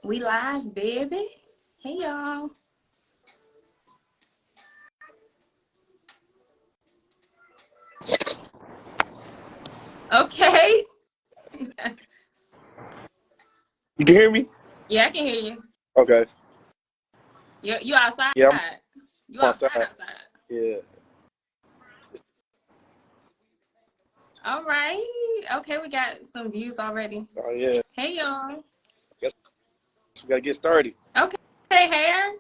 We live, baby. Hey, y'all. Okay. You can hear me? Yeah, I can hear you. Okay. You outside? Yeah, You I'm outside, outside. outside. Yeah. All right. Okay, we got some views already. Oh yeah. Hey, y'all. Guess we gotta get started. Okay, hair.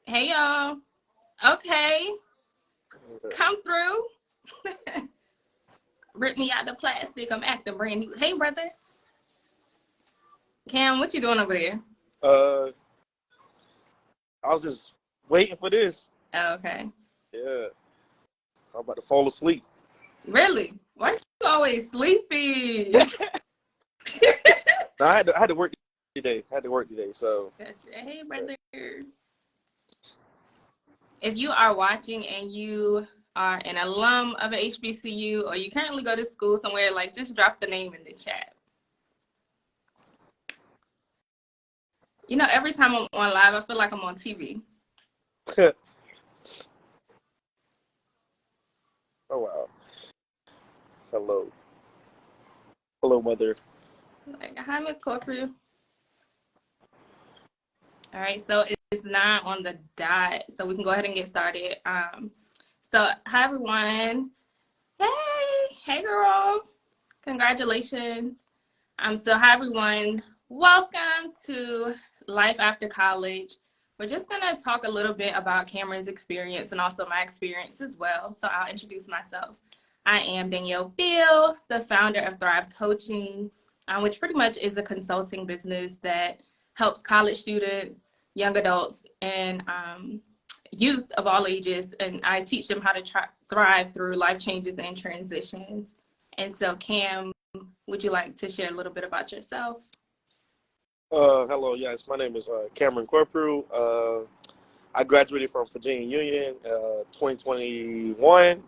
Hey, y'all. Okay, come through. Rip me out the plastic. I'm acting brand new. Hey, brother. Cam, what you doing over there? Uh, I was just waiting for this. Oh, okay. Yeah. I'm about to fall asleep. Really? Why you always sleepy? No, I had to work today. I had to work today. So Gotcha. Hey, brother. If you are watching and you are an alum of a HBCU or you currently go to school somewhere, like just drop the name in the chat. You know, every time I'm on live, I feel like I'm on TV. oh wow. Hello. Hello, mother. Like, hi, Miss Corporal. All right, so it's 9 on the dot, so we can go ahead and get started. So hi everyone. Hey girl. Congratulations. So hi everyone. Welcome to Life After College. We're just gonna talk a little bit about Cameron's experience and also my experience as well. So I'll introduce myself. I am Danielle Beal, the founder of Thrive Coaching, which pretty much is a consulting business that helps college students, young adults, and youth of all ages. And I teach them how to thrive through life changes and transitions. And so, Cam, would you like to share a little bit about yourself? Hello. Yes, my name is Cameron Corporal. I graduated from Virginia Union 2021.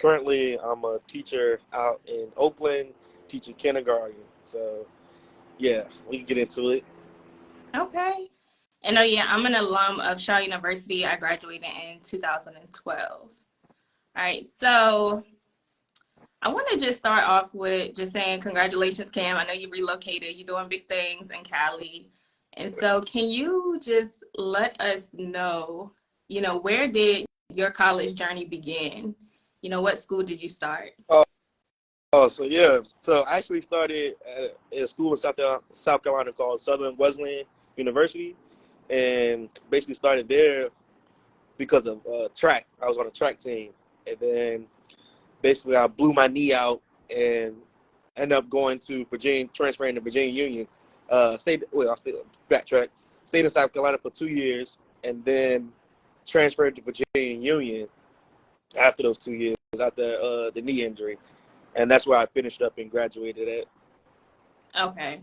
Currently, I'm a teacher out in Oakland, teaching kindergarten. So, yeah, we can get into it. Okay. And yeah, I'm an alum of Shaw University. I graduated in 2012. All right. So I want to just start off with just saying congratulations, Cam. I know you relocated. You're doing big things in Cali. And so can you just let us know, where did your college journey begin? What school did you start? So yeah, so I actually started at a school in South Carolina called Southern Wesleyan University, and basically started there because of track. I was on a track team, and then basically I blew my knee out and ended up going to Virginia, transferring to Virginia Union. I'll stay backtrack. Stayed in South Carolina for 2 years, and then transferred to Virginia Union after those 2 years after the knee injury, and that's where I finished up and graduated at. Okay.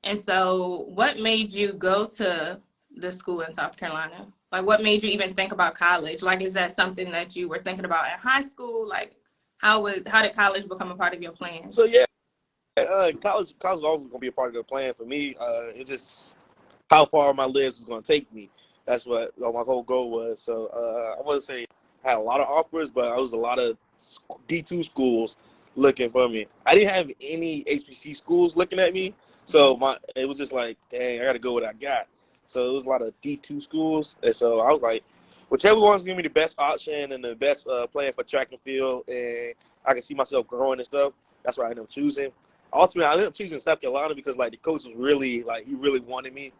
And so what made you go to the school in South Carolina? Like, what made you even think about college? Like, is that something that you were thinking about in high school? Like, how did college become a part of your plans? So yeah, college was always going to be a part of the plan for me. It just how far my list was going to take me. That's what my whole goal was. So I wouldn't say I had a lot of offers, but I was a lot of D2 schools looking for me. I didn't have any HBC schools looking at me, so it was just like, dang, I got to go with what I got. So it was a lot of D2 schools, and so I was like, whichever one's giving me the best option and the best plan for track and field, and I can see myself growing and stuff. That's what I ended up choosing. Ultimately, I ended up choosing South Carolina because like the coach was really like he really wanted me,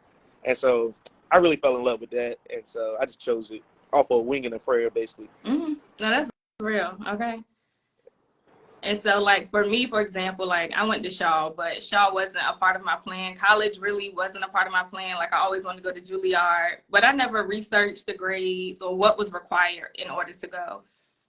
and so I really fell in love with that, and so I just chose it off of a wing and a prayer, basically. Mm-hmm. No, that's real. Okay. And so, like, for me, for example, like, I went to Shaw, but Shaw wasn't a part of my plan. College really wasn't a part of my plan. Like, I always wanted to go to Juilliard, but I never researched the grades or what was required in order to go.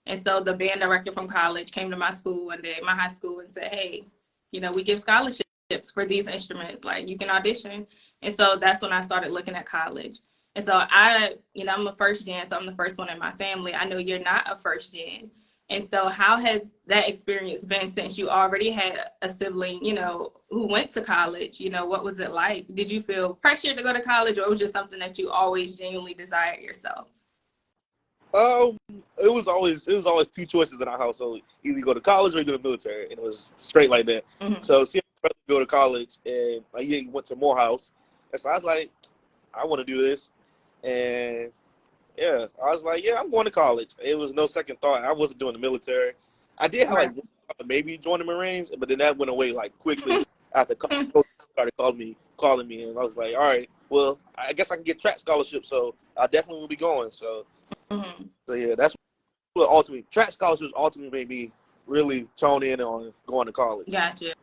And so the band director from college came to my school one day, my high school, and said, hey, we give scholarships for these instruments. Like, you can audition. And so that's when I started looking at college. And so I'm a first gen, so I'm the first one in my family. I know you're not a first gen. And so how has that experience been since you already had a sibling, you know, who went to college? You know, what was it like? Did you feel pressured to go to college, or it was just something that you always genuinely desired yourself? Um, it was always two choices in our household: either you go to college or you go to the military, and it was straight like that. Mm-hmm. So, see, my brother go to college, and he went to Morehouse, and so I was like, I want to do this, and yeah, I was like, yeah, I'm going to college. It was no second thought. I wasn't doing the military. I did have Right. like maybe join the Marines, but then that went away like quickly after coach started calling me, and I was like, all right, well, I guess I can get track scholarship, so I definitely will be going. So, Mm-hmm. so yeah, that's what ultimately track scholarships ultimately made me really tone in on going to college. Gotcha.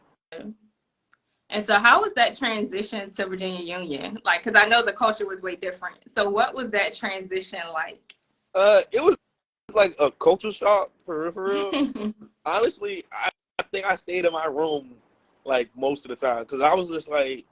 And so how was that transition to Virginia Union? Like, because I know the culture was way different. So what was that transition like? It was like a culture shock for real, for real. Honestly, I think I stayed in my room like most of the time because I was just like,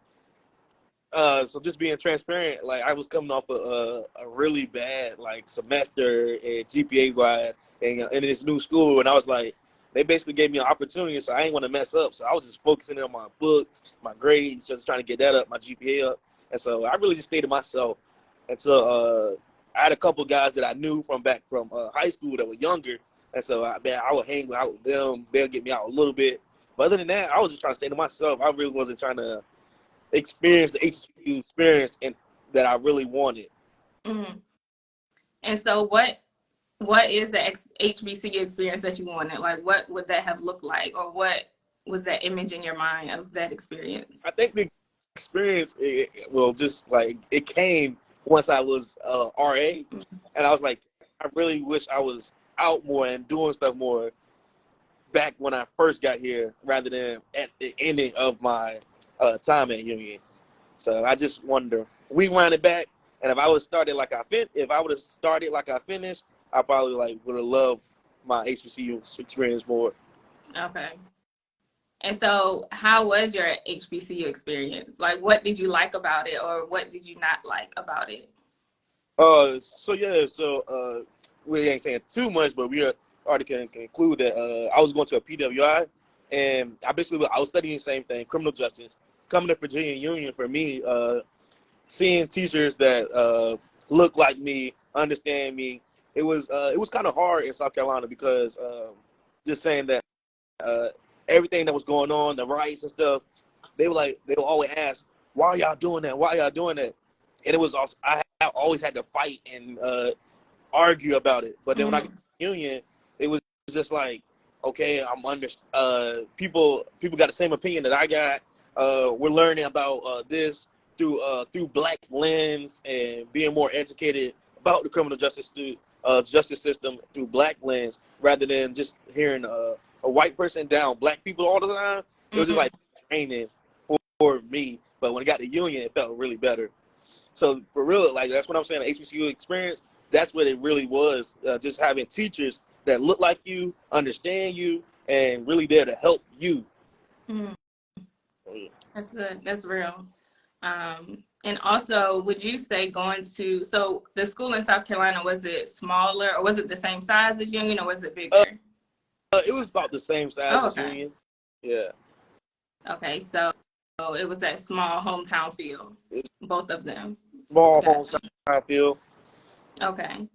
so just being transparent, like I was coming off a really bad like semester and GPA wise and in this new school, and I was like, they basically gave me an opportunity, so I ain't want to mess up, so I was just focusing on my books, my grades, just trying to get that up, my GPA up, and so I really just stayed to myself until I had a couple guys that I knew from back from high school that were younger, and so I would hang out with them, they'll get me out a little bit, but other than that, I was just trying to stay to myself. I really wasn't trying to experience the HBCU experience and that I really wanted. Mm-hmm. And so what is the HBCU experience that you wanted? Like, what would that have looked like, or what was that image in your mind of that experience? I think the experience, well, just like it came once I was RA, and I was like, I really wish I was out more and doing stuff more back when I first got here, rather than at the ending of my time at Union. So I just wonder, rewind it back, and if I would have started like I finished, I probably like would have loved my HBCU experience more. Okay. And so how was your HBCU experience? Like, what did you like about it, or what did you not like about it? So we ain't saying too much, but we already can conclude that I was going to a PWI, and I was studying the same thing, criminal justice. Coming to Virginia Union for me, seeing teachers that look like me, understand me, it was kind of hard in South Carolina because just saying that uh, everything that was going on, the riots and stuff, they would always ask, "Why are y'all doing that? Why are y'all doing that?" And it was also, I always had to fight and argue about it. But then when I got Mm-hmm. to Union, it was just like, okay, I'm under. People got the same opinion that I got. We're learning about this through black lens and being more educated about the criminal justice system through black lens, rather than just hearing a white person down black people all the time. It was just Mm-hmm. like training for me. But when I got to Union, it felt really better. So for real, like that's what I'm saying. The HBCU experience, that's what it really was. Just having teachers that look like you, understand you, and really there to help you. Mm-hmm. That's good. That's real. And also, would you say going to, so the school in South Carolina, was it smaller, or was it the same size as Union, or was it Uh, bigger? it was about the same size Oh, as okay. Union. Yeah, Okay, so it was that small hometown feel, it's both of them. small Gotcha. hometown feel. Okay.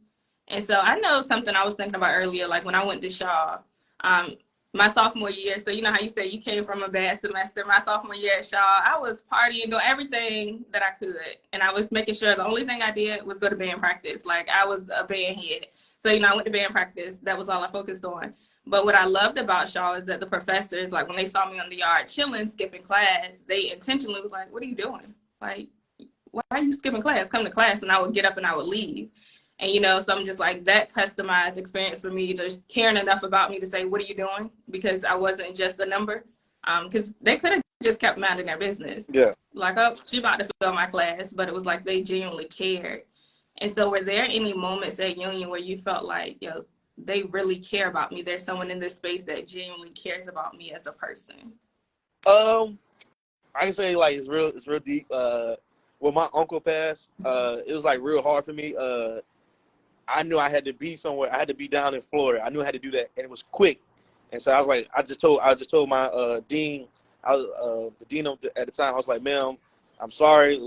And so I know something I was thinking about earlier, like when I went to Shaw, um, my sophomore year. So you know how you say you came from a bad semester. My sophomore year at Shaw, I was partying, doing everything that I could, and I was making sure the only thing I did was go to band practice. Like I was a band head, so you know I went to band practice. That was all I focused on. But what I loved about Shaw is that the professors, like when they saw me on the yard chilling, skipping class, they intentionally was like, "What are you doing? Like, why are you skipping class? Come to class." And I would get up and I would leave. And so I'm just like, that customized experience for me, just caring enough about me to say, "What are you doing?" Because I wasn't just a number. Because they could have just kept minding their business. Yeah. Like, oh, she about to fail my class, but it was like they genuinely cared. And so were there any moments at Union where you felt like, they really care about me? There's someone in this space that genuinely cares about me as a person. Um, I can say like it's real deep. When my uncle passed, it was like real hard for me. I knew I had to be somewhere. I had to be down in Florida. I knew I had to do that, and it was quick. And so I was like, I just told my dean, the dean at the time. I was like, ma'am, I'm sorry,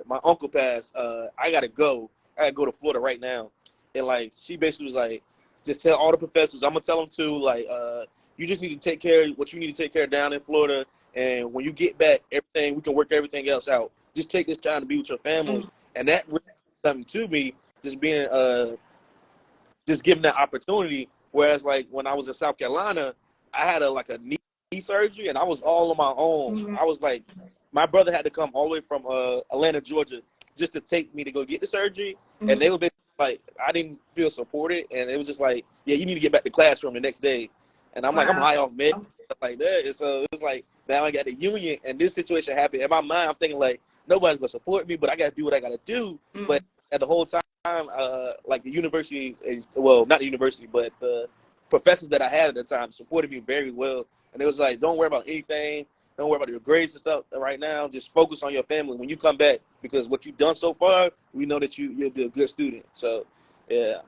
my uncle passed. I gotta go. I gotta go to Florida right now. And like, she basically was like, just tell all the professors. I'm gonna tell them too. Like, you just need to take care of what you need to take care of down in Florida. And when you get back, everything we can work everything else out. Just take this time to be with your family. Mm-hmm. And that really did something to me. Just being just given that opportunity. Whereas like when I was in South Carolina, I had a knee surgery and I was all on my own. Mm-hmm. I was like, my brother had to come all the way from Atlanta, Georgia, just to take me to go get the surgery. Mm-hmm. And they were like, I didn't feel supported, and it was just like, yeah, you need to get back to classroom the next day. And I'm like, I'm Wow. high off meds, stuff like that. And so it was like, now I got the union, and this situation happened. In my mind, I'm thinking like, nobody's gonna support me, but I gotta do what I gotta do. Mm-hmm. But at the whole time, like the university, well, not the university, but the professors that I had at the time supported me very well. And it was like, don't worry about anything. Don't worry about your grades and stuff right now. Just focus on your family when you come back, because what you've done so far, we know that you'll be a good student. So, yeah.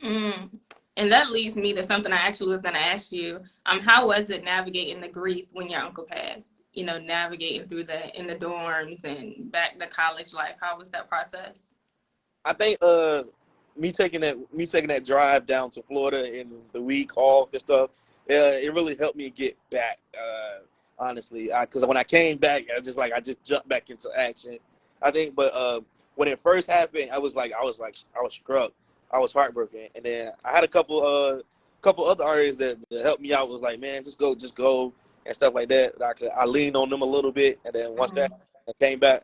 And that leads me to something I actually was going to ask you. How was it navigating the grief when your uncle passed? You know, navigating through that in the dorms and back to college life. How was that process? I think me taking that drive down to Florida in the week off and stuff, it really helped me get back. Honestly, because when I came back, I just jumped back into action. I think, but when it first happened, I was struck. I was heartbroken, and then I had a couple other artists that helped me out. Was like, man, just go, and stuff like that. I leaned on them a little bit, and then once that I came back,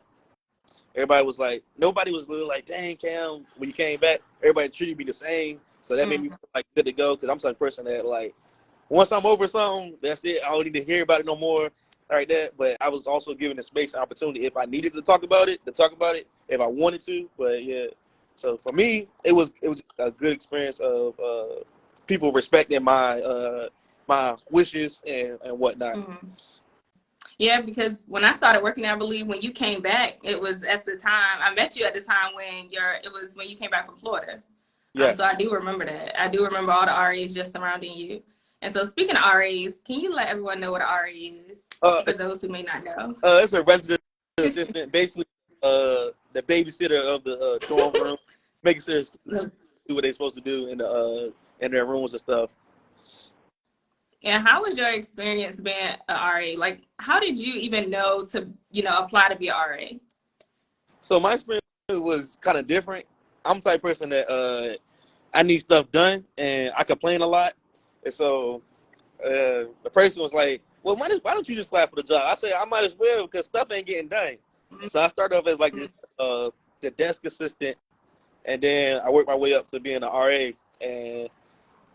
everybody was like, nobody was really like, dang, Cam, when you came back, everybody treated me the same. So that made me feel like good to go, because I'm such a person that like, once I'm over something, that's it. I don't need to hear about it no more, like that. But I was also given the space and opportunity, if I needed to talk about it, if I wanted to. But yeah, so for me, it was a good experience of people respecting my my wishes and whatnot. Mm-hmm. Yeah, because when I started working, I believe when you came back, it was at the time I met you at the time when you came back from Florida. Yes. So I do remember that. I do remember all the RAs just surrounding you. And so speaking of RAs, can you let everyone know what an RA is for those who may not know? It's a resident assistant, basically the babysitter of the dorm room, making sure students do what they're supposed to do in their rooms and stuff. And how was your experience being an RA? Like, how did you even know to, apply to be an RA? So my experience was kind of different. I'm the type of person that I need stuff done, and I complain a lot. And so the person was like, well, why don't you just apply for the job? I said, I might as well, because stuff ain't getting done. Mm-hmm. So I started off as like the desk assistant, and then I worked my way up to being an RA. And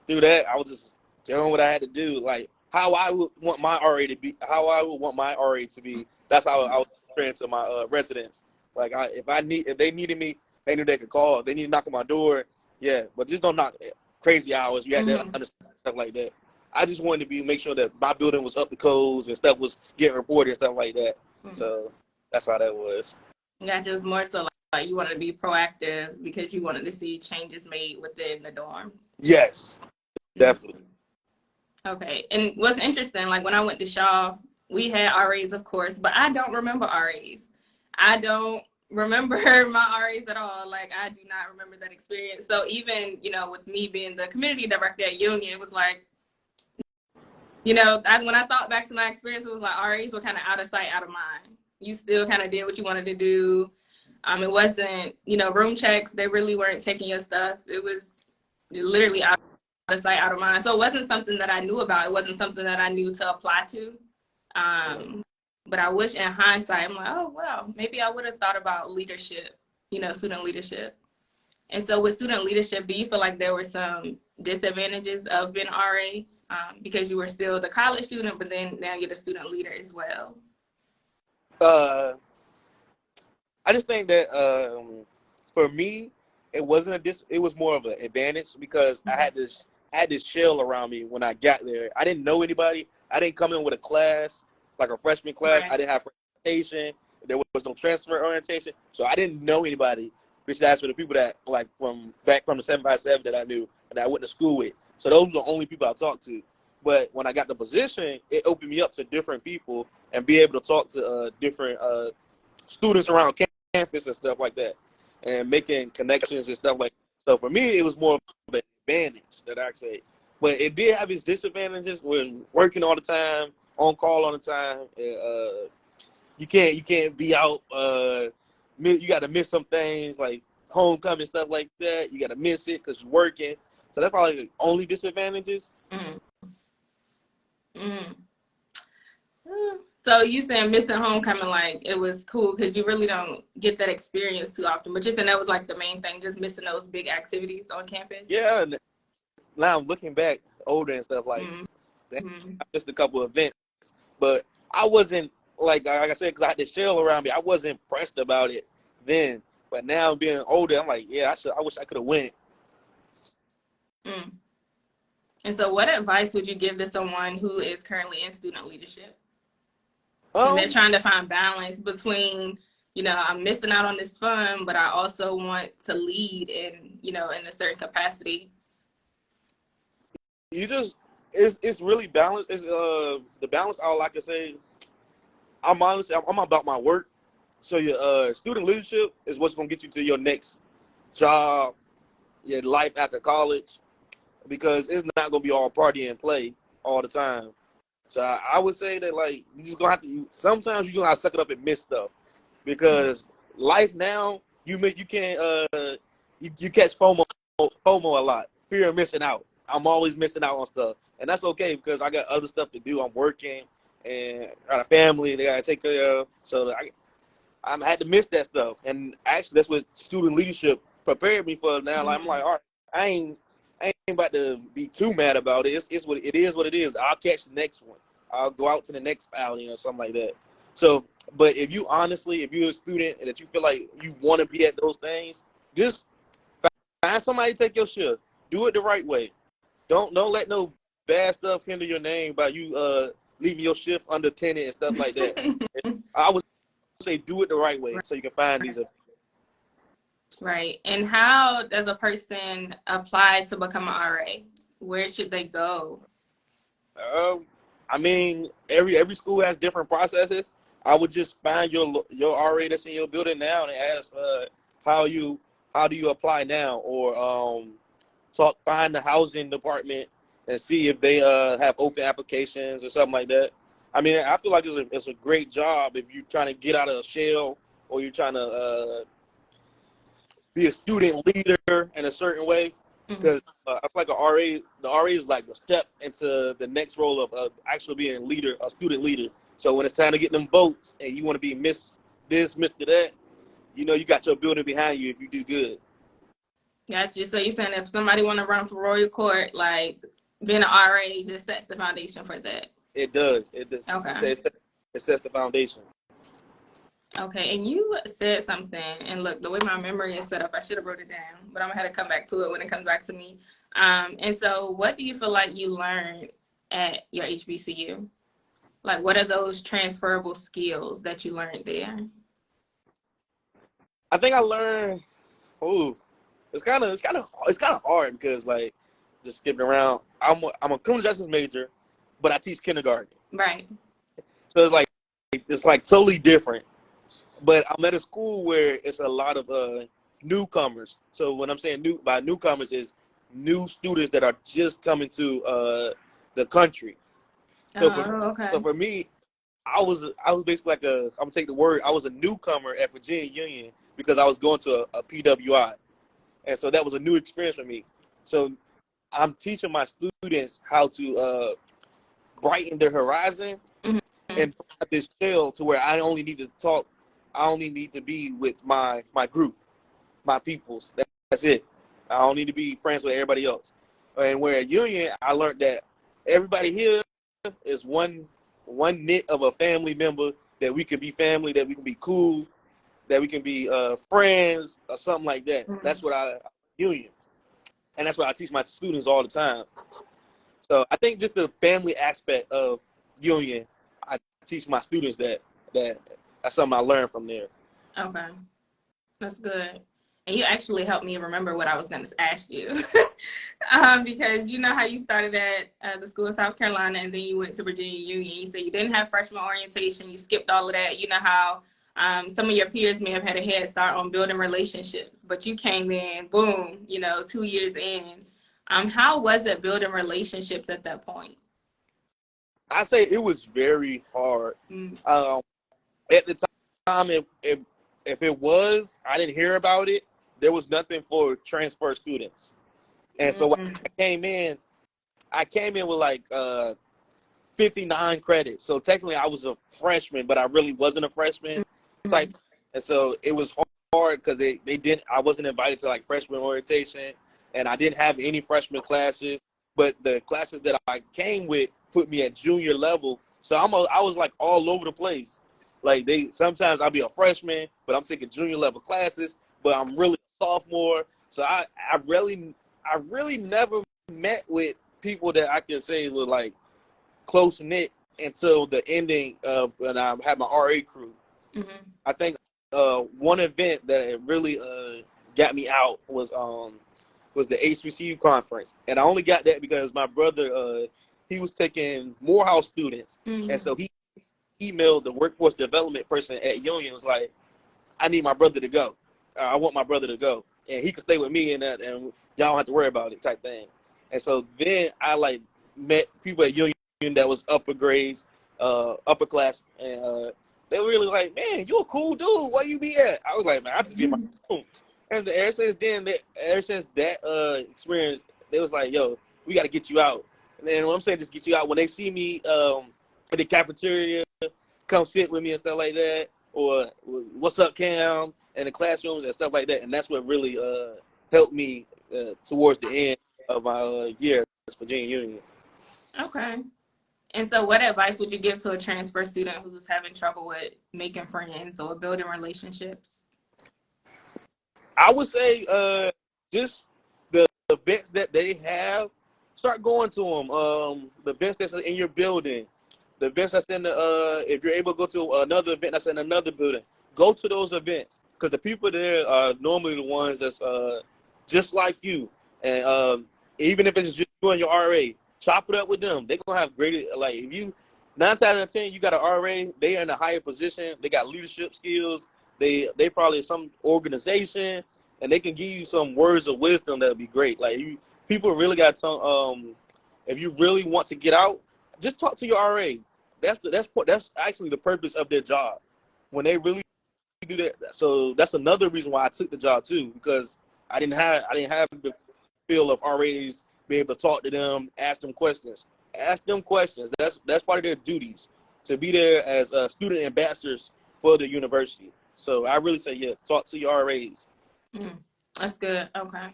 through that, I was just doing what I had to do, like how I would want my RA to be. That's how I was trained to my residents. Like if they needed me, they knew they could call. If they need to knock on my door, yeah. But just don't knock crazy hours. You had to understand stuff like that. I just wanted to make sure that my building was up to codes and stuff was getting reported and stuff like that. Mm-hmm. So that's how that was. That just more so like you wanted to be proactive because you wanted to see changes made within the dorms. Yes, definitely. Okay, and what's interesting, like when I went to Shaw, we had RAs, of course, but I don't remember RAs. I don't remember my RAs at all. Like, I do not remember that experience. So even, with me being the community director at Union, it was like, when I thought back to my experience, it was like RAs were kind of out of sight, out of mind. You still kind of did what you wanted to do. It wasn't, room checks. They really weren't taking your stuff. It was literally out of sight, out of mind. So it wasn't something that I knew about. It wasn't something that I knew to apply to. But I wish in hindsight, I'm like, oh, wow, maybe I would have thought about leadership, student leadership. And so with student leadership, do you feel like there were some disadvantages of being RA because you were still the college student, but then now you're the student leader as well? I just think that for me, it wasn't it was more of an advantage, because I had this shell around me when I got there. I didn't know anybody. I didn't come in with a class, like a freshman class. Right. I didn't have orientation. There was no transfer orientation. So I didn't know anybody. which that's for the people that like from back from the 757 that I knew and that I went to school with. So those were the only people I talked to. But when I got the position, it opened me up to different people and be able to talk to different students around campus and stuff like that, and making connections and stuff like that. So for me, it was more of an advantage that I say. But it did have its disadvantages when working all the time, on call all the time. You can't be out. You got to miss some things like homecoming stuff like that. You got to miss it because you're working. So that's probably the only disadvantages. Mm. Mm. So you saying missing homecoming, like it was cool because you really don't get that experience too often. But you're saying that was like the main thing, just missing those big activities on campus. Yeah. And now I'm looking back older and stuff like just a couple of events, but I wasn't like I said, because I had this shell around me. I wasn't pressed about it then, but now being older, I'm like, yeah, I wish I could have went. Mm. And so, what advice would you give to someone who is currently in student leadership? And they're trying to find balance between, I'm missing out on this fun, but I also want to lead in a certain capacity. It's really balanced. It's the balance. All I can say, I'm about my work. So your student leadership is what's gonna get you to your next job, your life after college, because it's not gonna be all party and play all the time. So I would say that like you just gonna have to. Sometimes you just gotta suck it up and miss stuff, because life now you can't you catch FOMO a lot, fear of missing out. I'm always missing out on stuff, and that's okay because I got other stuff to do. I'm working and I got a family that I gotta take care of. So I had to miss that stuff, and actually that's what student leadership prepared me for. Now like, I'm like, all right, I ain't about to be too mad about it. It's what it is. What it is. I'll catch the next one. I'll go out to the next outing or something like that. So, but if you're a student and that you feel like you want to be at those things, just find somebody to take your shift. Do it the right way. Don't let no bad stuff hinder your name by you leaving your shift under tenant and stuff like that. I would say do it the right way so you can find these. Right. And how does a person apply to become an RA? Where should they go? I mean, every school has different processes. I would just find your RA that's in your building now and ask how do you apply now, or find the housing department and see if they have open applications or something like that. I mean, I feel like it's a great job if you're trying to get out of a shell, or you're trying to be a student leader in a certain way. Because I feel like the RA is like a step into the next role of actually being a student leader. So when it's time to get them votes and you want to be Miss this, Mr. that, you got your building behind you if you do good. Gotcha. So you're saying if somebody want to run for Royal Court, like being an RA just sets the foundation for that? It does. It does. Okay. It sets the foundation. Okay, and you said something, and look, the way my memory is set up, I should have wrote it down, but I'm gonna have to come back to it when it comes back to me. And so what do you feel like you learned at your HBCU? Like, what are those transferable skills that you learned there? I think I learned. It's kind of hard because like just skipping around. I'm a criminal justice major, but I teach kindergarten. Right. So it's like totally different. But I'm at a school where it's a lot of newcomers. So when I'm saying newcomers is new students that are just coming to the country. So for me, I was basically like I'm gonna take the word. I was a newcomer at Virginia Union because I was going to a PWI, and so that was a new experience for me. So I'm teaching my students how to brighten their horizon and have this shell to where I only need to talk. I only need to be with my group, my peoples. That's it. I don't need to be friends with everybody else. And where at Union, I learned that everybody here is one knit of a family member, that we can be family, that we can be cool, that we can be friends or something like that. That's what Union. And that's what I teach my students all the time. So I think just the family aspect of Union, I teach my students that's something I learned from there. Okay. That's good. And you actually helped me remember what I was going to ask you. Because you know how you started at the school in South Carolina and then you went to Virginia Union. You said you didn't have freshman orientation. You skipped all of that. You know how some of your peers may have had a head start on building relationships, but you came in, boom, 2 years in. How was it building relationships at that point? I say it was very hard. Mm. At the time, if it was, I didn't hear about it. There was nothing for transfer students, and so when Mm. I came in with like 59 credits. So technically, I was a freshman, but I really wasn't a freshman Mm. type. And so it was hard because they didn't. I wasn't invited to like freshman orientation, and I didn't have any freshman classes. But the classes that I came with put me at junior level. So I was like all over the place. Like sometimes I'll be a freshman, but I'm taking junior level classes, but I'm really a sophomore. So I really never met with people that I can say were like close knit until the ending of when I had my RA crew. Mm-hmm. I think one event that really got me out was the HBCU conference, and I only got that because my brother he was taking Morehouse students, and Mm-hmm. so he emailed the workforce development person at Union, was like, I need my brother to go. I want my brother to go, and he could stay with me and and y'all don't have to worry about it type thing. And so then I like met people at Union that was upper grades, upper class, and they were really like, man, you a cool dude. Where you be at? I was like, man, I just be in my room. And ever since that experience, they was like, yo, we got to get you out. And then when I'm saying just get you out, when they see me in the cafeteria, come sit with me and stuff like that, or what's up, Cam, and the classrooms and stuff like that. And that's what really helped me towards the end of my year at Virginia Union. Okay. And so what advice would you give to a transfer student who's having trouble with making friends or building relationships? I would say just the events that they have, start going to them. The events that's in your building, the events that's in the if you're able to go to another event that's in another building, go to those events because the people there are normally the ones that's just like you, and even if it's just you and your RA, chop it up with them. They're gonna have great like if you 9 times out of 10 you got an RA, they are in a higher position. They got leadership skills. They probably some organization, and they can give you some words of wisdom that'll be great. Like people really got some. If you really want to get out, just talk to your RA. That's actually the purpose of their job. When they really do that, so that's another reason why I took the job too, because I didn't have the feel of RAs being able to talk to them, ask them questions. Ask them questions. That's part of their duties to be there as student ambassadors for the university. So I really say, yeah, talk to your RAs. That's good. Okay.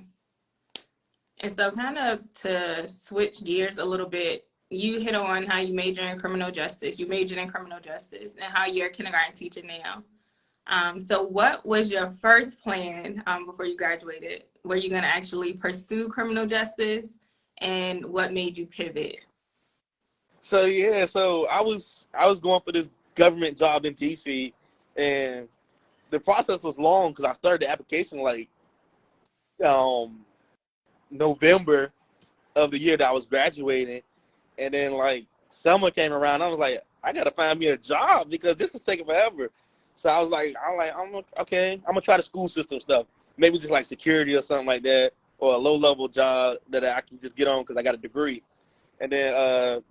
And so kind of to switch gears a little bit, you hit on how you major in criminal justice. You majored in criminal justice and how you're a kindergarten teacher now. So what was your first plan before you graduated? Were you going to actually pursue criminal justice? And what made you pivot? So yeah, so I was going for this government job in DC, and the process was long because I started the application like um, November of the year that I was graduating, and then like summer came around. I was like, I gotta find me a job because this is taking forever. So okay. I'm gonna try the school system stuff. Maybe just like security or something like that, or a low level job that I can just get on because I got a degree. And then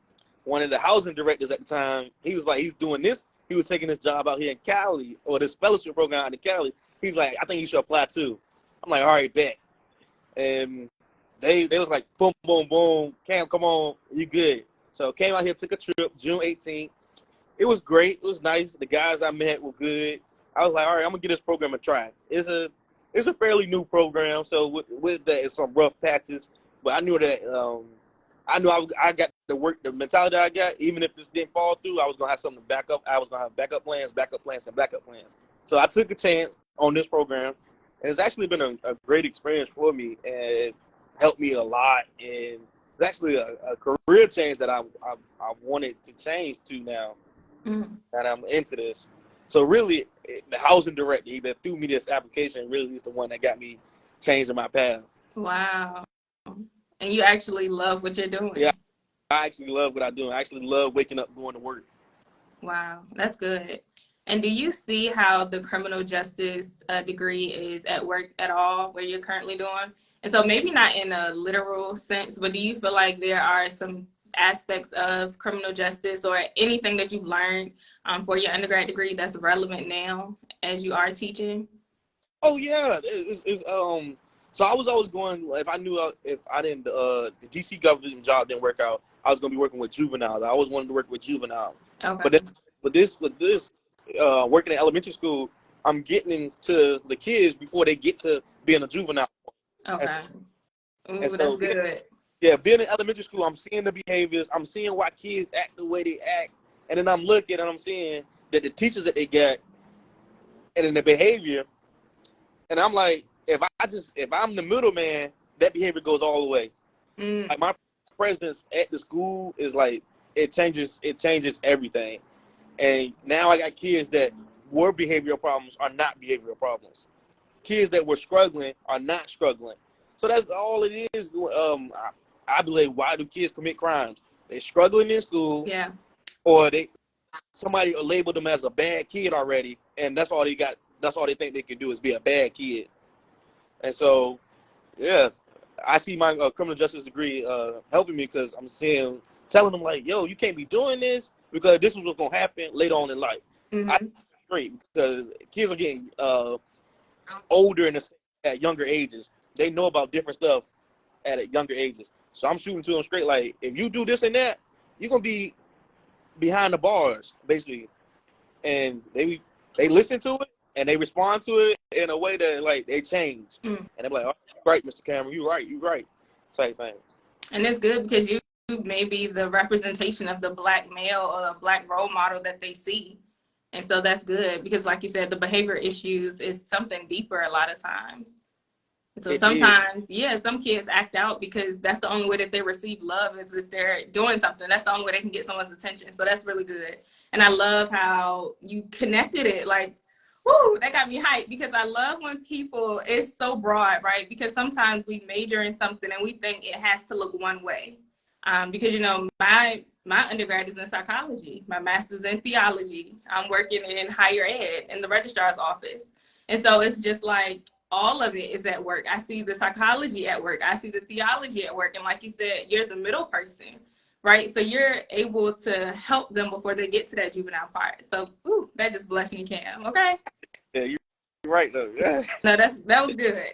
one of the housing directors at the time, he was like, he's doing this. He was taking this job out here in Cali, or this fellowship program out in Cali. He's like, I think you should apply too. I'm like, all right, bet. And they was like, boom, boom, boom. Cam, come on, you good. So came out here, took a trip, June 18th. It was great. It was nice. The guys I met were good. I was like, all right, I'm gonna give this program a try. It's a fairly new program, so with that, it's some rough patches. But I knew that I got the work, the mentality that I got. Even if this didn't fall through, I was gonna have something to back up. I was gonna have backup plans, and backup plans. So I took a chance on this program, and it's actually been a great experience for me, and it helped me a lot. And it's actually a career change that I wanted to change to now, Mm. and I'm into this. So really, the housing director that threw me this application really is the one that got me changing my path. Wow. And you actually love what you're Yeah, doing. I actually love what I do. I actually love waking up going to work. Wow, that's good. And do you see how the criminal justice degree is at work at all where you're currently doing? And so maybe not in a literal sense, but do you feel like there are some aspects of criminal justice or anything that you've learned for your undergrad degree that's relevant now as you are teaching? Oh yeah, so I was always going. If I knew if I didn't the DC government job didn't work out, I was gonna be working with juveniles. I always wanted to work with juveniles. Okay. But then, with this working in elementary school, I'm getting into the kids before they get to being a juvenile. And Okay. and Ooh, that's so good. yeah, being in elementary school, I'm seeing the behaviors. I'm seeing why kids act the way they act, and then I'm looking and I'm seeing that the teachers that they get and then the behavior. And I'm like, if I'm the middleman, that behavior goes all the way. Mm, Like my presence at the school is like it changes everything. And now I got kids that were behavioral problems are not behavioral problems. Kids that were struggling are not struggling. So that's all it is. I believe, why do kids commit crimes? They're struggling in school, yeah. or somebody labeled them as a bad kid already, and that's all they got. That's all they think they can do is be a bad kid. And so, yeah, I see my criminal justice degree helping me because I'm telling them like, yo, you can't be doing this because this was what's gonna happen later on in life. I Mm-hmm. think it's great because kids are getting older at younger ages. They know about different stuff at younger ages. So I'm shooting to them straight like, if you do this and that, you're gonna be behind the bars basically. And they listen to it and they respond to it in a way that like they change. Mm. And they're like, oh, you're right, Mr. Cameron, you're right, type thing. And it's good because you may be the representation of the black male or the black role model that they see. And so that's good because, like you said, the behavior issues is something deeper a lot of times. So It is. sometimes, yeah, some kids act out because that's the only way that they receive love is if they're doing something. That's the only way they can get someone's attention. So that's really good. And I love how you connected it. Like, whoo, that got me hyped because I love when people, it's so broad, right? Because sometimes we major in something and we think it has to look one way. Because, you know, my undergrad is in psychology. My master's in theology. I'm working in higher ed in the registrar's office. And so it's just like, all of it is at work. I see the psychology at work. I see the theology at work. And like you said, you're the middle person, right? So you're able to help them before they get to that juvenile part. So, ooh, that just blessed me, Cam. Okay. Yeah, you're right though. Yeah. No, that was good.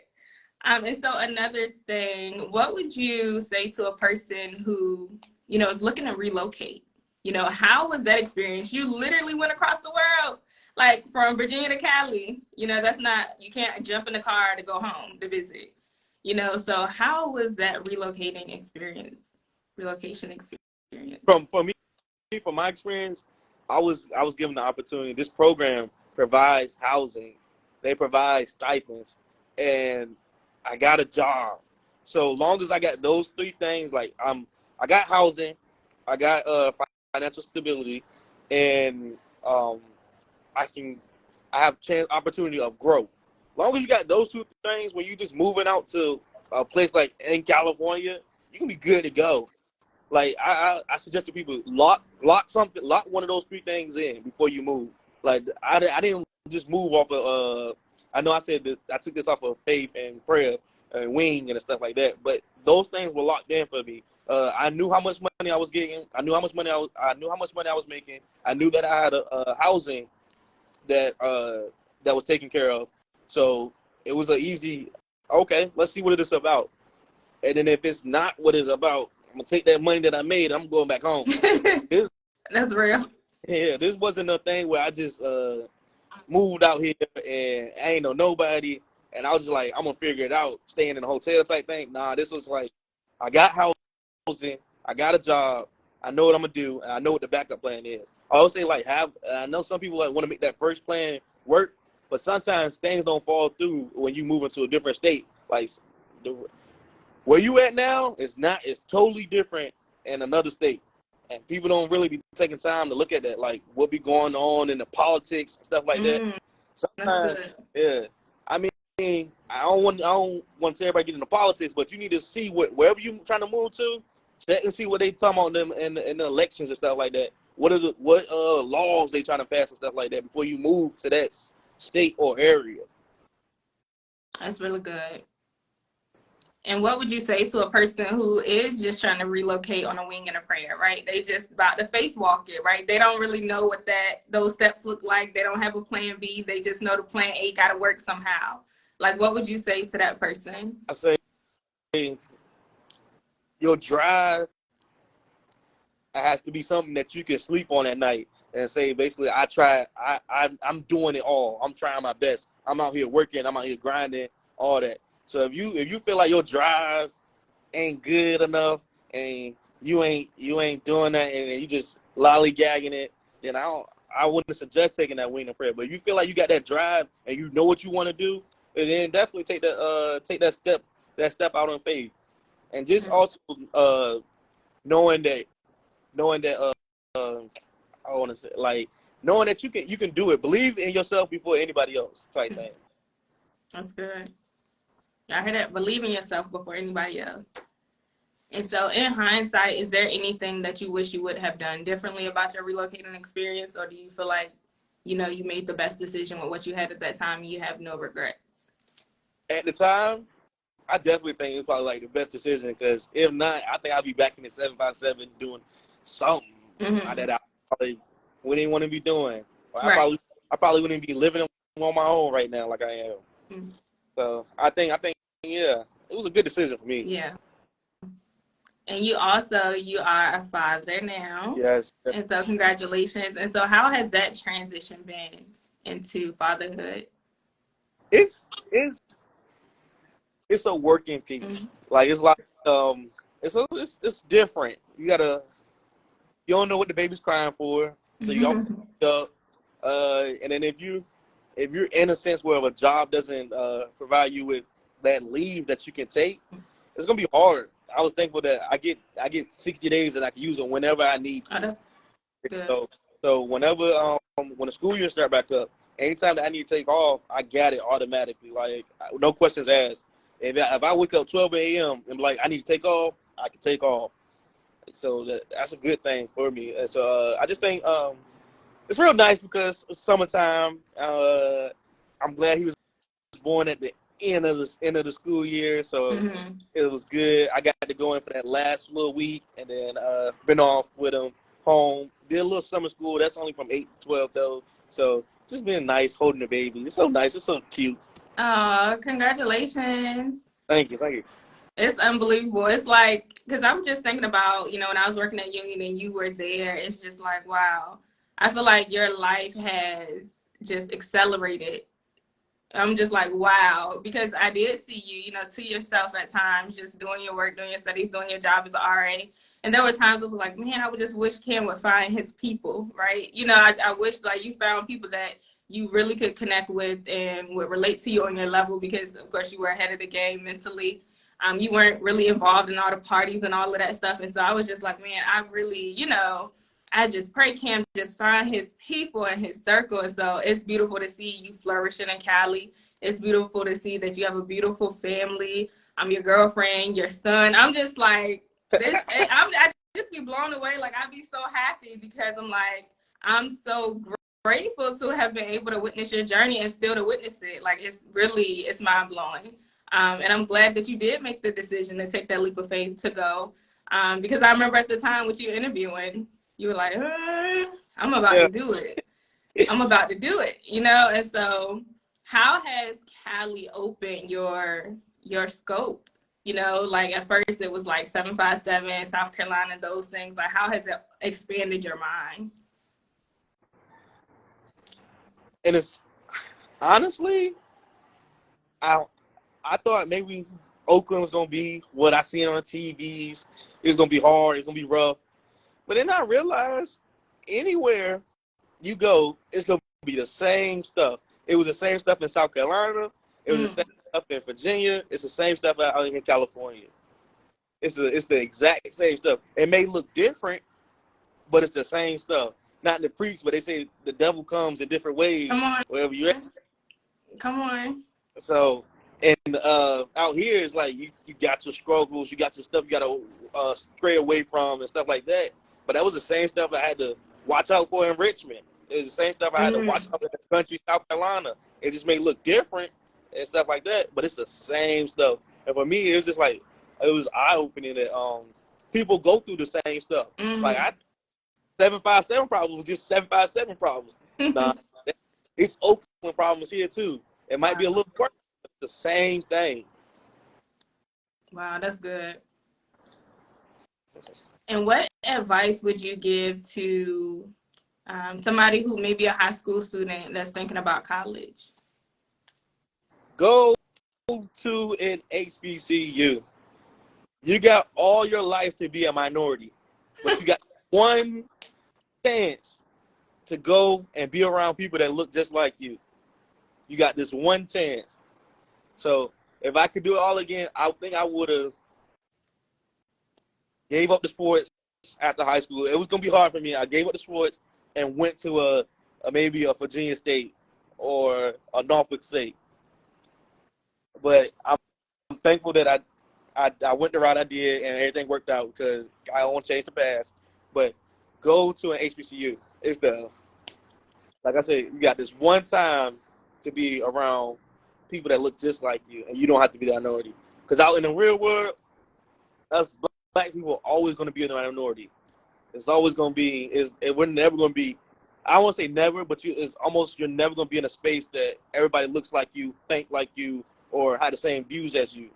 And so another thing, what would you say to a person who, you know, is looking to relocate? You know, how was that experience? You literally went across the world, like from Virginia to Cali. You know, that's not, you can't jump in the car to go home to visit. You know, so how was that relocation experience? For me, from my experience, I was given the opportunity. This program provides housing, they provide stipends, and I got a job. So long as I got those three things, like I got housing, I got financial stability, and um, I have opportunity of growth. Long as you got those two things, when you just moving out to a place like in California, you can be good to go. Like I suggest to people lock one of those three things in before you move. Like I didn't just move off of I know I said that I took this off of faith and prayer and wing and stuff like that, but those things were locked in for me. I knew how much money I was getting. I knew how much money I was making. I knew that I had a housing that was taken care of. So it was an easy, okay, let's see what it is about. And then if it's not what it's about, I'm gonna take that money that I made. I'm going back home. That's real. Yeah, this wasn't a thing where I just moved out here and I ain't know nobody, and I was just like, I'm gonna figure it out, staying in a hotel type thing. Nah, this was like, I got housing, I got a job, I know what I'm gonna do, and I know what the backup plan is. I always say like I know some people like want to make that first plan work, but sometimes things don't fall through when you move into a different state. Like the, where you at now is not, it's totally different in another state. And people don't really be taking time to look at that, like what be going on in the politics and stuff like that. That's Sometimes, good. yeah. I mean, I don't want to tell everybody get into politics, but you need to see wherever you trying to move to, check and see what they talking about them in the elections and stuff like that. What laws they trying to pass and stuff like that before you move to that state or area. That's really good. And what would you say to a person who is just trying to relocate on a wing and a prayer, right? They just about to faith walk it, right? They don't really know what those steps look like. They don't have a plan B. They just know the plan A got to work somehow. Like, what would you say to that person? I say your drive has to be something that you can sleep on at night and say, basically, I'm doing it all. I'm trying my best. I'm out here working. I'm out here grinding, all that. So if you feel like your drive ain't good enough and you ain't doing that and you just lollygagging it, then I wouldn't suggest taking that wing and prayer. But if you feel like you got that drive and you know what you want to do, then definitely take that step out on faith. And just also knowing that I want to say, like, knowing that you can do it. Believe in yourself before anybody else type thing. That's good. I heard that. Believe in yourself before anybody else. And so in hindsight, is there anything that you wish you would have done differently about your relocating experience? Or do you feel like, you made the best decision with what you had at that time and you have no regrets? At the time, I definitely think it's probably like the best decision, because if not, I think I'll be back in the 757 doing something that I probably wouldn't want to be doing. Right. I probably wouldn't be living on my own right now like I am. So I think yeah, it was a good decision for me. Yeah. And you are a father now. Yes. And so congratulations. And so how has that transition been into fatherhood? It's a working piece. Like, it's like it's different. You don't know what the baby's crying for, so you up. And then if you're in a sense where a job doesn't provide you with that leave that you can take, it's gonna be hard. I was thankful that I get 60 days that I can use it whenever I need to. Oh, that's good. So whenever when the school year start back up, anytime that I need to take off, I got it automatically. Like, no questions asked. If I wake up 12 a.m. and be like, I need to take off, I can take off. So that's a good thing for me. And so I just think it's real nice because it's summertime. I'm glad he was born at the end of the school year, so it was good. I got to go in for that last little week, and then been off with him home. Did a little summer school. That's only from 8 to 12 though. So just been nice holding the baby. It's so nice. It's so cute. Oh, congratulations. Thank you. It's unbelievable. It's like, because I'm just thinking about, when I was working at Union and you were there, it's just like, wow. I feel like your life has just accelerated. I'm just like, wow, because I did see you, to yourself at times, just doing your work, doing your studies, doing your job as an RA. And there were times I was like, man, I would just wish Ken would find his people, right? I wish like you found people that you really could connect with and would relate to you on your level, because of course you were ahead of the game mentally. You weren't really involved in all the parties and all of that stuff. And so I was just like, man, I really, I just pray Cam just find his people and his circle. And so it's beautiful to see you flourishing in Cali. It's beautiful to see that you have a beautiful family. I'm your girlfriend, your son. I'm just like, I just be blown away. Like, I'd be so happy because I'm so grateful to have been able to witness your journey and still to witness it. Like, it's mind blowing. And I'm glad that you did make the decision to take that leap of faith to go. Because I remember at the time with you interviewing, you were like, I'm about to do it. I'm about to do it, And so how has Cali opened your scope? Like at first it was like 757, South Carolina, those things. Like, how has it expanded your mind? And it's honestly, I thought maybe Oakland was gonna be what I seen on the TVs. It was gonna be hard. It's gonna be rough. But then I realized anywhere you go, it's gonna be the same stuff. It was the same stuff in South Carolina. It was the same stuff in Virginia. It's the same stuff out in California. It's the exact same stuff. It may look different, but it's the same stuff. Not to preach, but they say the devil comes in different Come ways on. wherever you're at. Come on. So, and out here it's like you got your struggles, you got your stuff you got to stray away from and stuff like that. But that was the same stuff I had to watch out for in Richmond. It was the same stuff I had to watch out in the country, South Carolina. It just may look different and stuff like that, but it's the same stuff. And for me, it was just like it was eye opening that people go through the same stuff. Like 757 problems was just 757 problems. Nah, it's Oakland problems here too. It might be a little worse, but it's the same thing. Wow, that's good. And what advice would you give to somebody who may be a high school student that's thinking about college? Go to an HBCU. You got all your life to be a minority, but you got one chance to go and be around people that look just like you. You got this one chance. So if I could do it all again, I think I would have gave up the sports after high school. It was gonna be hard for me. I gave up the sports and went to maybe a Virginia State or a Norfolk State. But I'm thankful that I went the route I did and everything worked out because I don't want to change the past. But go to an HBCU. It's like I said, you got this one time to be around people that look just like you, and you don't have to be the minority. Because out in the real world, us black people are always going to be in the minority. It's always going to be. We're never going to be. I won't say never, but you're never going to be in a space that everybody looks like you, think like you, or have the same views as you.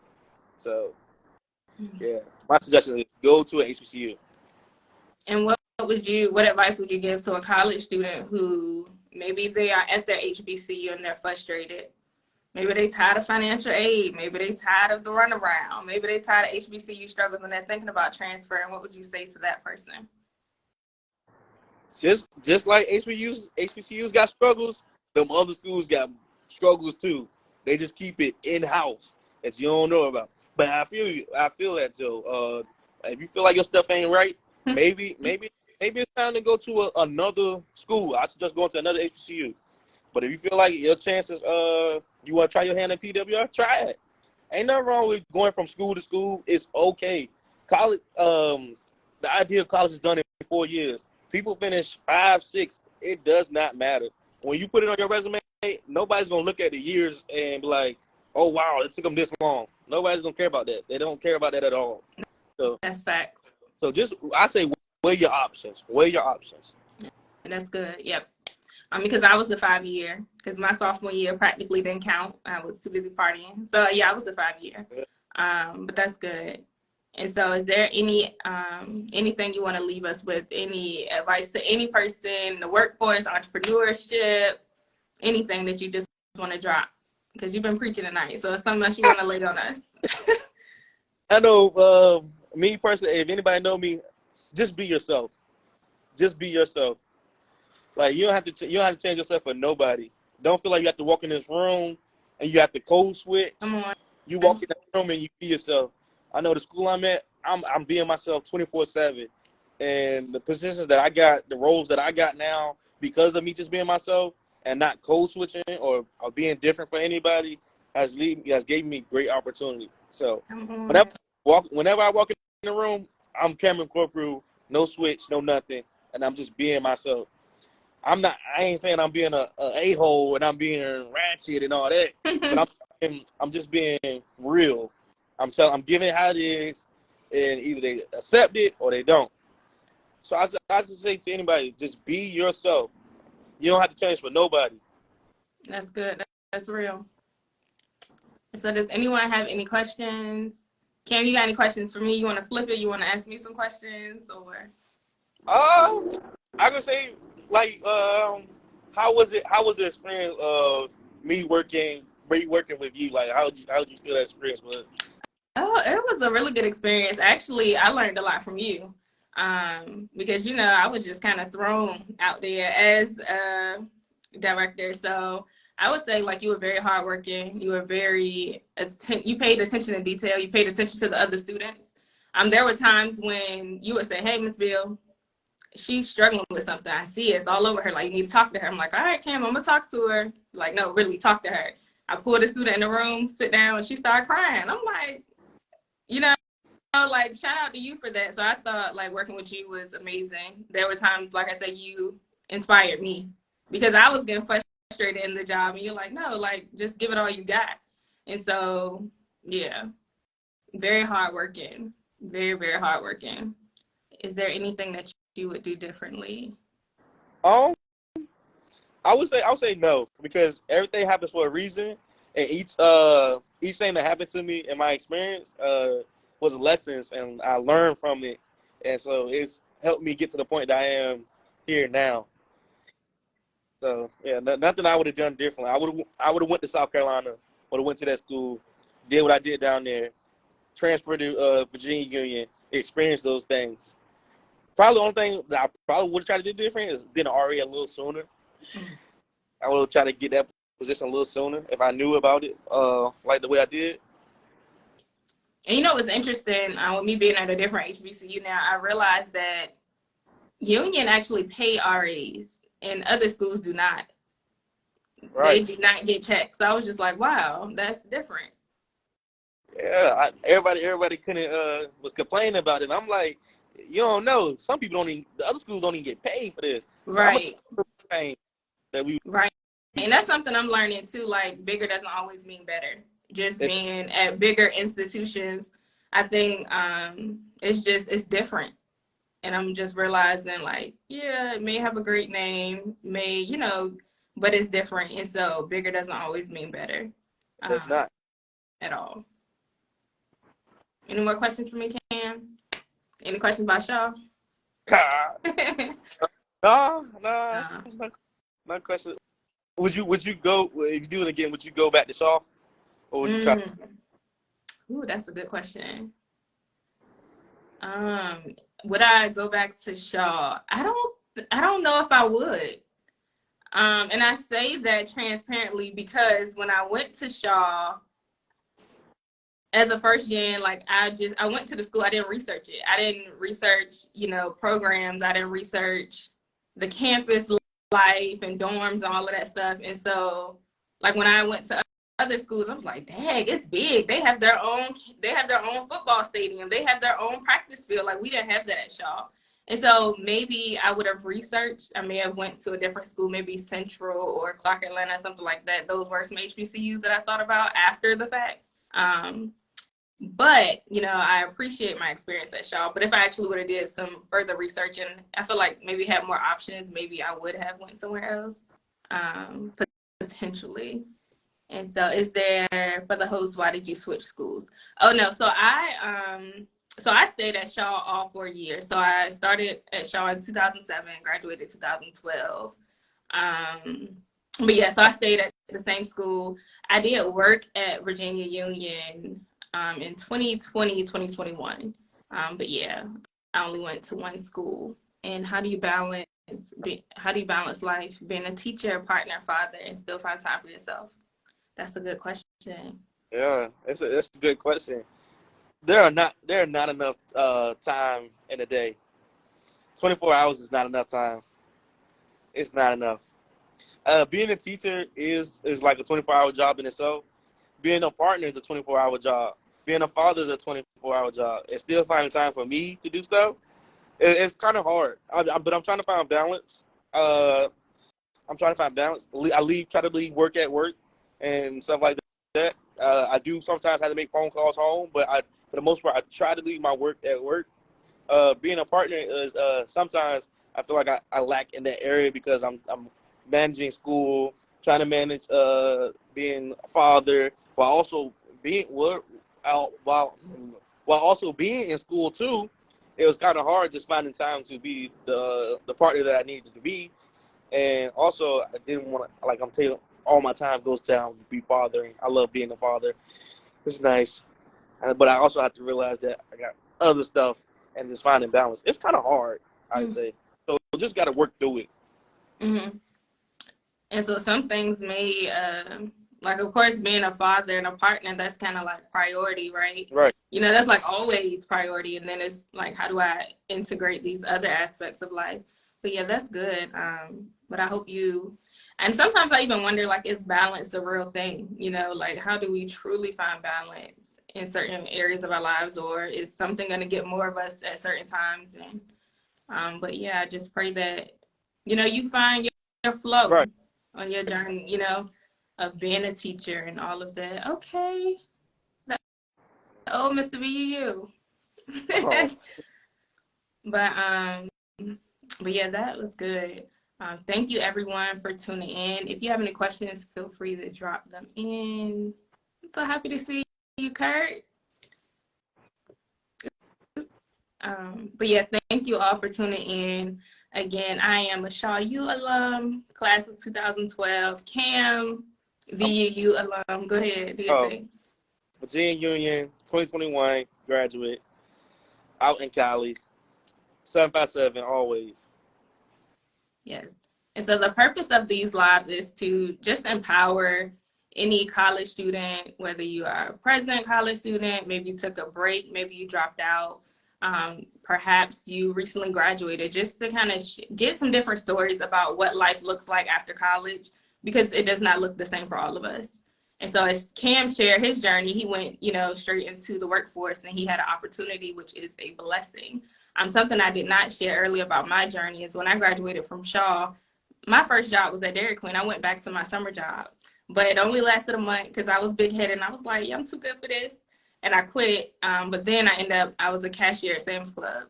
So, yeah, my suggestion is go to an HBCU. And what advice would you give to a college student who maybe they are at their HBCU and they're frustrated? Maybe they're tired of financial aid. Maybe they're tired of the runaround. Maybe they're tired of HBCU struggles and they're thinking about transferring. What would you say to that person? Just like HBCUs got struggles, them other schools got struggles too. They just keep it in-house that you don't know about. But I feel you. I feel that, Joe. If you feel like your stuff ain't right, maybe it's time to go to another school. I suggest going to another HBCU. But if you feel like your chances, you want to try your hand at PWR, try it. Ain't nothing wrong with going from school to school. It's okay. College, the idea of college is done in 4 years. People finish 5, 6. It does not matter. When you put it on your resume, nobody's going to look at the years and be like, oh, wow, it took them this long. Nobody's going to care about that. They don't care about that at all. So that's facts. So I say weigh your options. Weigh your options. And that's good. Yep. Because I was the 5-year, because my sophomore year practically didn't count. I was too busy partying. So, yeah, I was the 5-year. But that's good. And so is there anything you want to leave us with, any advice to any person in the workforce, entrepreneurship, anything that you just want to drop? Because you've been preaching tonight, so it's something else you want to lay on us. I know, me personally, if anybody know me, just be yourself. Just be yourself. Like, you don't have to change yourself for nobody. Don't feel like you have to walk in this room and you have to code switch. Come on. You walk in the room and you be yourself. I know the school I'm at, I'm being myself 24/7. And the positions that I got, the roles that I got now, because of me just being myself and not code switching or being different for anybody, has gave me great opportunity. So whenever I walk in the room, I'm Cameron Corporal, no switch, no nothing, and I'm just being myself. I ain't saying I'm being a a-hole and I'm being ratchet and all that, but I'm just being real. I'm giving it how it is, and either they accept it or they don't. So I just say to anybody, just be yourself. You don't have to change for nobody. That's good. That's real. So does anyone have any questions? Cam, you got any questions for me? You want to flip it? You want to ask me some questions? Or I could say, like, how was the experience of me working with you? Like, how did you feel that experience was? Oh, it was a really good experience. Actually, I learned a lot from you. Because, I was just kind of thrown out there as a director. So I would say, like, you were very hardworking. You were you paid attention to detail. You paid attention to the other students. There were times when you would say, hey, Miss Bill, she's struggling with something. I see it. It's all over her. Like, you need to talk to her. I'm like, all right, Cam, I'm going to talk to her. Like, no, really talk to her. I pulled a student in the room, sit down, and she started crying. I'm like, you know, like, shout out to you for that. So I thought, like, working with you was amazing. There were times, like I said, you inspired me because I was getting frustrated in the job. And you're like, no, like, just give it all you got. And so, yeah, very hardworking. Very, very hardworking. Is there anything that you would do differently? Um, I would say no, because everything happens for a reason, and each thing that happened to me in my experience was lessons, and I learned from it, and so it's helped me get to the point that I am here now. So yeah, nothing I would have done differently. I would have went to South Carolina, would have went to that school, did what I did down there, transferred to Virginia Union, experienced those things. Probably the only thing that I probably would have tried to do different is been an RA a little sooner. I would have tried to get that position a little sooner if I knew about it, like the way I did. And you know what's interesting? With me being at a different HBCU now, I realized that Union actually pay RAs, and other schools do not. They Right. do not get checks. So I was just like, wow, that's different. Yeah. Everybody couldn't was complaining about it. And I'm like, you don't know. Some people don't even. The other schools don't even get paid for this. So I'm gonna Right, pain that we. right. And that's something I'm learning too. Like, bigger doesn't always mean better. Just being at bigger institutions, I think it's different. And I'm just realizing, like, yeah, it may have a great name, but it's different. And so bigger doesn't always mean better That's um, not. at all. Any more questions for me, Cam? Any questions about Shaw? Nah, nah, uh, not question. Would you go if you do it again? Would you go back to Shaw, or would you try? mm, Ooh, that's a good question. Um, would I go back to Shaw? I don't know if I would. And I say that transparently because when I went to Shaw as a first gen, like I went to the school, I didn't research it. I didn't research, programs. I didn't research the campus life and dorms and all of that stuff. And so, like when I went to other schools, I was like, dang, it's big. They have their own football stadium. They have their own practice field. Like we didn't have that at Shaw. And so maybe I would have researched. I may have went to a different school, maybe Central or Clark Atlanta, something like that. Those were some HBCUs that I thought about after the fact. Um, but I appreciate my experience at Shaw. But if I actually would have did some further research and I feel like maybe had more options, maybe I would have went somewhere else, um, potentially. And so, is there for the host? Why did you switch schools? Oh no, so I stayed at Shaw all 4 years. So I started at Shaw in 2007, graduated 2012. Um, but yeah, so I stayed at the same school. I did work at Virginia Union in 2020, 2021. But yeah, I only went to one school. And how do you balance life, being a teacher, partner, father, and still find time for yourself? That's a good question. Yeah, that's a good question. There are not enough time in a day. 24 hours is not enough time. It's not enough. Being a teacher is like a 24-hour job in itself. Being a partner is a 24-hour job. Being a father is a 24-hour job. And still finding time for me to do stuff, it's kind of hard. But I'm trying to find balance. Uh, I'm trying to find balance. Try to leave work at work and stuff like that. I do sometimes have to make phone calls home, but for the most part, I try to leave my work at work. Being a partner is sometimes I feel like I lack in that area because I'm managing school, trying to manage being a father while also being while also being in school too. It was kind of hard just finding time to be the partner that I needed to be, and also I didn't want to I'm telling you, all my time goes down to be fathering. I love being a father. It's nice, but I also have to realize that I got other stuff and just finding balance. It's kind of hard, I'd say. So just got to work through it. Mm-hmm. And so some things may Like, of course, being a father and a partner, that's kind of like priority, right? Right. You know, that's like always priority. And then it's like, how do I integrate these other aspects of life? But yeah, that's good. But I hope you, and sometimes I even wonder, like, is balance the real thing? You know, like, how do we truly find balance in certain areas of our lives, or is something going to get more of us at certain times? And but yeah, I just pray that, you know, you find your flow Right. on your journey, you know, of being a teacher and all of that. Okay. Oh, Mr. BU. Oh, but but yeah, that was good. Thank you everyone for tuning in. If you have any questions, feel free to drop them in. I'm so happy to see you, Kurt. But yeah, thank you all for tuning in. Again, I am a Shaw U alum, class of 2012. Cam, I'm VUU alum. Go ahead, do your oh, thing. Virginia Union, 2021 graduate, out in Cali, 757 always. Yes. And so the purpose of these lives is to just empower any college student, whether you are a present college student, maybe you took a break, maybe you dropped out, perhaps you recently graduated, just to kind of get some different stories about what life looks like after college, because it does not look the same for all of us. And so as Cam shared his journey, he went, you know, straight into the workforce and he had an opportunity, which is a blessing. Something I did not share earlier about my journey is when I graduated from Shaw, my first job was at Dairy Queen. I went back to my summer job, but it only lasted a month because I was big headed and I was like, yeah, I'm too good for this. And I quit. But then I was a cashier at Sam's Club.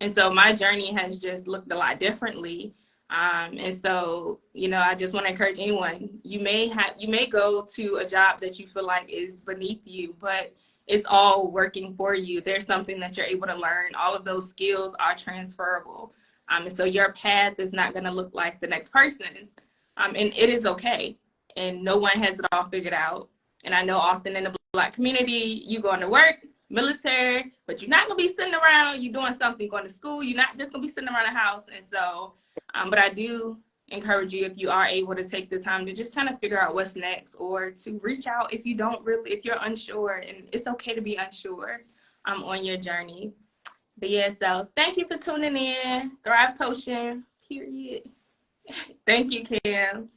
And so my journey has just looked a lot differently. And so, you know, I just want to encourage anyone, you may go to a job that you feel like is beneath you, but it's all working for you. There's something that you're able to learn. All of those skills are transferable. And so your path is not going to look like the next person's. And it is okay. And no one has it all figured out. And I know often in the Black community, you going to work, military, but you're not going to be sitting around, you're doing something, going to school. You're not just going to be sitting around the house. And so, but I do encourage you, if you are able to take the time to just kind of figure out what's next, or to reach out if you're unsure, and it's okay to be unsure on your journey. But yeah, so thank you for tuning in. Thrive Coaching, period. Thank you, Kim.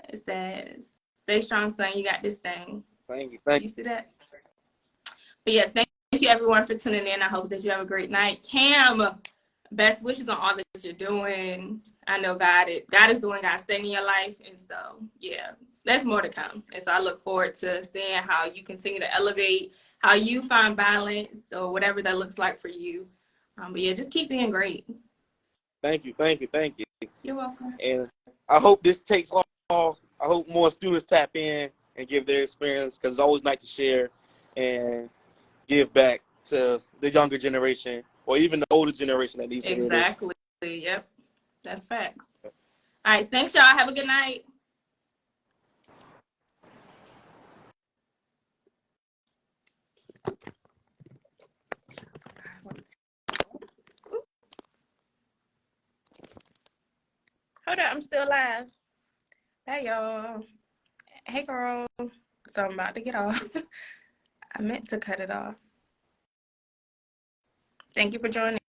It says, stay strong, son. You got this thing. Thank you. Thank You you. see that? But yeah, thank you everyone for tuning in. I hope that you have a great night. Cam, best wishes on all that you're doing. I know God is doing God's thing in your life. And so, yeah, there's more to come. And so I look forward to seeing how you continue to elevate, how you find balance, or whatever that looks like for you. But yeah, just keep being great. Thank you. Thank you. Thank you. You're welcome. And I hope this takes off. I hope more students tap in and give their experience, because it's always nice to share and give back to the younger generation, or even the older generation that needs to hear this. Exactly. Yep. That's facts. All right. Thanks, y'all. Have a good night. Hold up. I'm still live. Hey, y'all. Hey, girl. So I'm about to get off. I meant to cut it off. Thank you for joining.